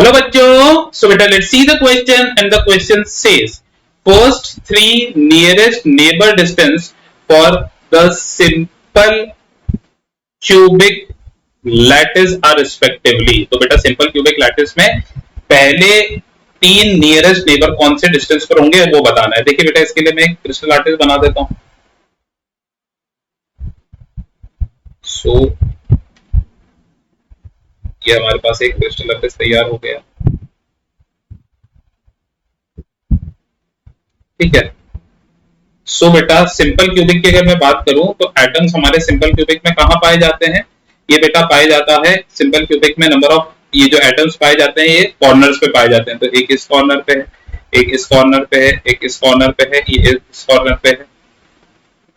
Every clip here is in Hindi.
हेलो बच्चों, सो बेटा let's see the question and the question says first three nearest neighbour distance for the simple cubic lattice are respectively. तो बेटा सिंपल क्यूबिक लैटिस में पहले तीन नियरेस्ट नेबर कौन से डिस्टेंस पर होंगे वो बताना है। देखिए बेटा इसके लिए मैं एक क्रिस्टल लैटिस बना देता हूं। सो ये हमारे पास एक क्रिस्टल लैटिस तैयार हो गया, ठीक है। सो बेटा सिंपल क्यूबिक की अगर मैं बात करूं तो एटम्स हमारे सिंपल क्यूबिक में कहां पाए जाते हैं? ये बेटा पाए जाता है सिंपल क्यूबिक में नंबर ऑफ ये जो एटम्स पाए जाते हैं ये कॉर्नर्स पे पाए जाते हैं। तो एक इस कॉर्नर पे है, एक इस कॉर्नर पे है, एक इस कॉर्नर पे है, ये इस कॉर्नर पे है,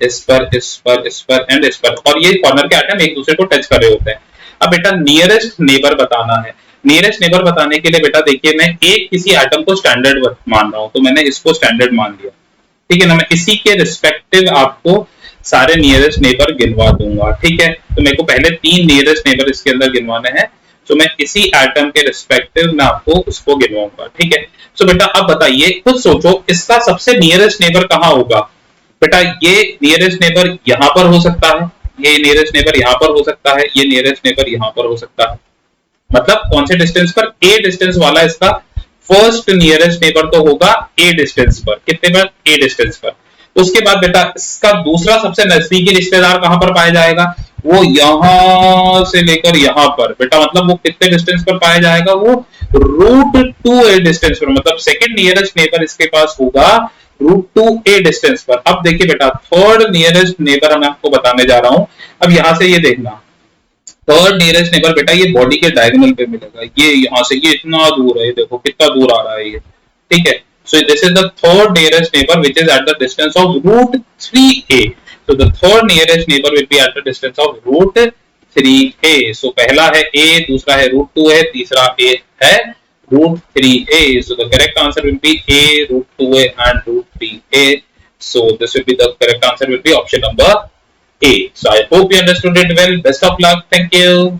इस पर, इस पर, इस पर एंड इस पर। और ये कॉर्नर के एटम एक दूसरे को टच कर रहे होते हैं। अब बेटा नियरेस्ट नेबर बताना है। नियरेस्ट नेबर बताने के लिए बेटा देखिए मैं एक किसी एटम को स्टैंडर्ड मान रहा हूं, तो मैंने इसको स्टैंडर्ड मान लिया, ठीक है ना। मैं इसी के रिस्पेक्टिव आपको सारे नियरेस्ट नेबर गिनवा दूंगा, ठीक है। तो मेरे को पहले तीन नियरेस्ट नेबर इसके अंदर गिनवाने हैं, तो मैं इसी एटम के रिस्पेक्टिव मैं आपको उसको गिनवाऊंगा, ठीक है। सो बेटा अब बताइए, खुद सोचो इसका सबसे नियरेस्ट नेबर कहां होगा? बेटा ये नियरेस्ट नेबर यहां पर हो सकता है, ये नियरेस्ट नेबर यहां पर हो सकता है, ये नियरेस्ट नेबर यहां पर हो सकता है। मतलब कौन से डिस्टेंस पर? ए डिस्टेंस वाला इसका फर्स्ट नियरेस्ट नेबर तो होगा ए डिस्टेंस पर। कितने पर? ए डिस्टेंस पर। उसके बाद बेटा इसका दूसरा सबसे नजदीकी रिश्तेदार कहां पर पाया जाएगा? वो यहां से लेकर यहां पर। बेटा मतलब वो कितने डिस्टेंस पर पाया जाएगा? वो √2a डिस्टेंस पर। मतलब सेकंड नियरेस्ट नेबर इसके पास होगा √2a डिस्टेंस पर। अब देखिए बेटा थर्ड नियरेस्ट नेबर मैं आपको बताने जा रहा हूं। अब यहां से ये देखना, थर्ड नियरेस्ट नेबर बेटा ये बॉडी के डायगोनल पे मिलेगा। ये यहां से ये इतना दूर है, ये देखो कितना दूर आ रहा है ये, ठीक है। So this is the third nearest neighbour which is at the distance of √3a। So the third nearest neighbour will be at the distance of √3a। सो पहला है a, दूसरा है √2 है, तीसरा a है √3a। So the correct answer will be a, √2a and √3a. So this will be the correct answer will be option number A. So I hope you understood it well. Best of luck. Thank you.